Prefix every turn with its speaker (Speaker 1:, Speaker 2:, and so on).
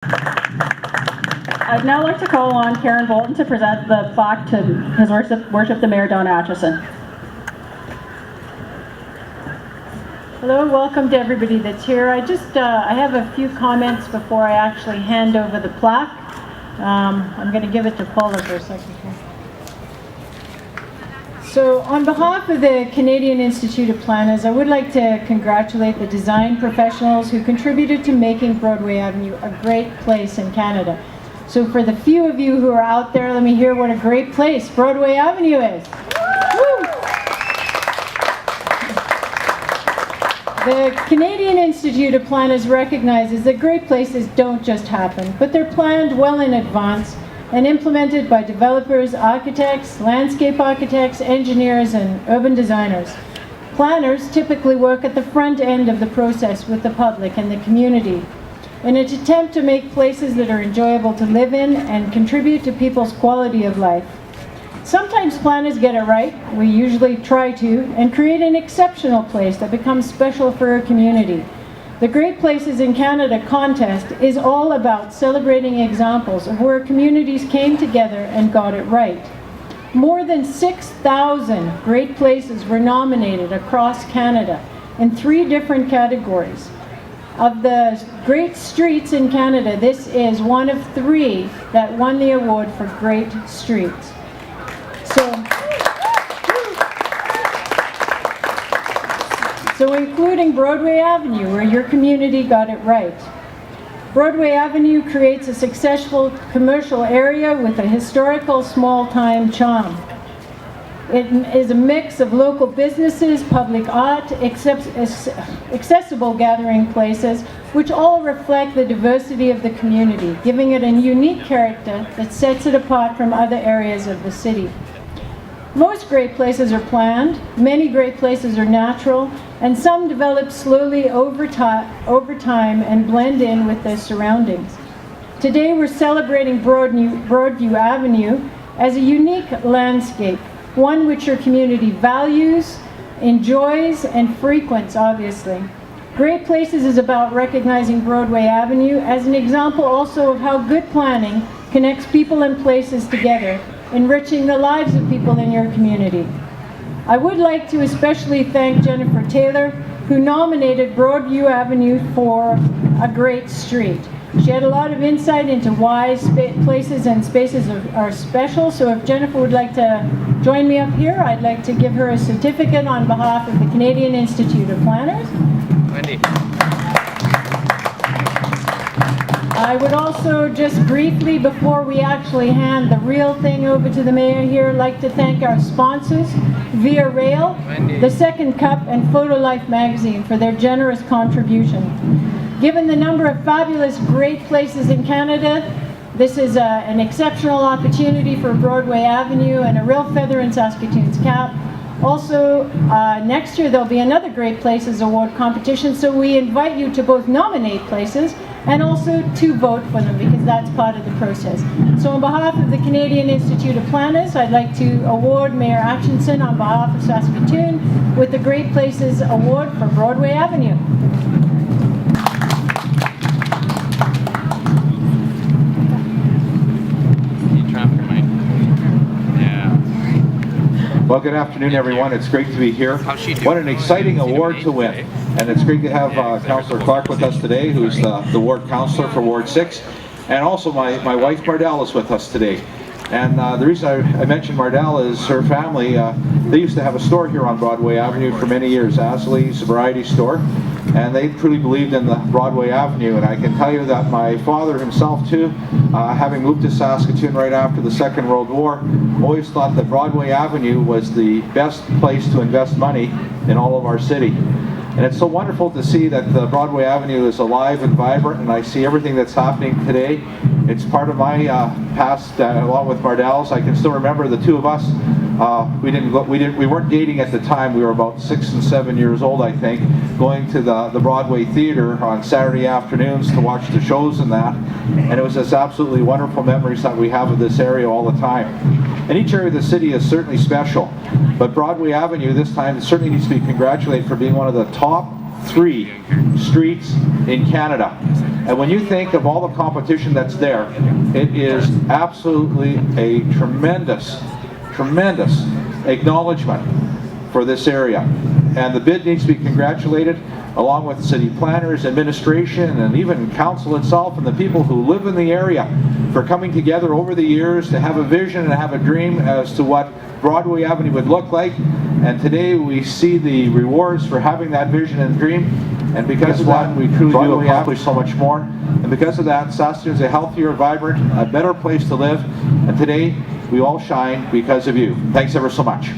Speaker 1: I'd now like to call on Karen Bolton to present the plaque to His Worship the Mayor Don Atchinson.
Speaker 2: Hello, welcome to everybody that's here. I have a few comments before I actually hand over the plaque. I'm going to give it to Paula for a second here. So on behalf of the Canadian Institute of Planners, I would like to congratulate the design professionals who contributed to making Broadway Avenue a great place in Canada. So for the few of you who are out there, let me hear what a great place Broadway Avenue is. Woo! The Canadian Institute of Planners recognizes that great places don't just happen, but they're planned well in advance and implemented by developers, architects, landscape architects, engineers, and urban designers. Planners typically work at the front end of the process with the public and the community in an attempt to make places that are enjoyable to live in and contribute to people's quality of life. Sometimes planners get it right, we usually try to, and create an exceptional place that becomes special for our community. The Great Places in Canada contest is all about celebrating examples of where communities came together and got it right. More than 6,000 great places were nominated across Canada in 3 different categories. Of the great streets in Canada, this is one of 3 that won the award for Great Streets. So including Broadway Avenue, where your community got it right. Broadway Avenue creates a successful commercial area with a historical small-time charm. It is a mix of local businesses, public art, accessible gathering places, which all reflect the diversity of the community, giving it a unique character that sets it apart from other areas of the city. Most great places are planned, many great places are natural, and some develop slowly over time and blend in with their surroundings. Today we're celebrating Broadview Avenue as a unique landscape, one which your community values, enjoys, and frequents, obviously. Great Places is about recognizing Broadway Avenue as an example also of how good planning connects people and places together, enriching the lives of people in your community. I would like to especially thank Jennifer Taylor, who nominated Broadview Avenue for a great street. She had a lot of insight into why places and spaces are special, so if Jennifer would like to join me up here, I'd like to give her a certificate on behalf of the Canadian Institute of Planners.
Speaker 3: Wendy.
Speaker 2: I would also just briefly, before we actually hand the real thing over to the mayor here, like to thank our sponsors, Via Rail, The Second Cup, and Photo Life magazine for their generous contribution. Given the number of fabulous great places in Canada, this is an exceptional opportunity for Broadway Avenue and a real feather in Saskatoon's cap. Also, next year there'll be another Great Places Award competition, so we invite you to both nominate places and also to vote for them, because that's part of the process. So on behalf of the Canadian Institute of Planners, I'd like to award Mayor Atchinson on behalf of Saskatoon with the Great Places Award for Broadway Avenue.
Speaker 4: Well, good afternoon, everyone. It's great to be here. What an exciting award to win. And it's great to have Councillor Clark with us today, who's the ward councillor for Ward 6. And also my wife, Mardell, is with us today. And the reason I mentioned Mardell is her family, they used to have a store here on Broadway Avenue for many years, Asley's Variety Store. And they truly believed in the Broadway Avenue. And I can tell you that my father himself too, having moved to Saskatoon right after the Second World War, always thought that Broadway Avenue was the best place to invest money in all of our city. And it's so wonderful to see that the Broadway Avenue is alive and vibrant, and I see everything that's happening today. It's part of my past, along with Mardell's. I can still remember the two of us. We weren't dating at the time. We were about 6 and 7 years old, I think, going to the Broadway Theater on Saturday afternoons to watch the shows and that. And it was just absolutely wonderful memories that we have of this area all the time. And each area of the city is certainly special. But Broadway Avenue this time certainly needs to be congratulated for being one of the top 3 streets in Canada. And when you think of all the competition that's there, it is absolutely a tremendous acknowledgement for this area. And the bid needs to be congratulated, along with city planners, administration, and even council itself, and the people who live in the area, for coming together over the years to have a vision and have a dream as to what Broadway Avenue would look like. And today we see the rewards for having that vision and dream. And because of that, we truly do accomplish so much more. And because of that, Saskatoon is a healthier, vibrant, a better place to live. And today, we all shine because of you. Thanks ever so much.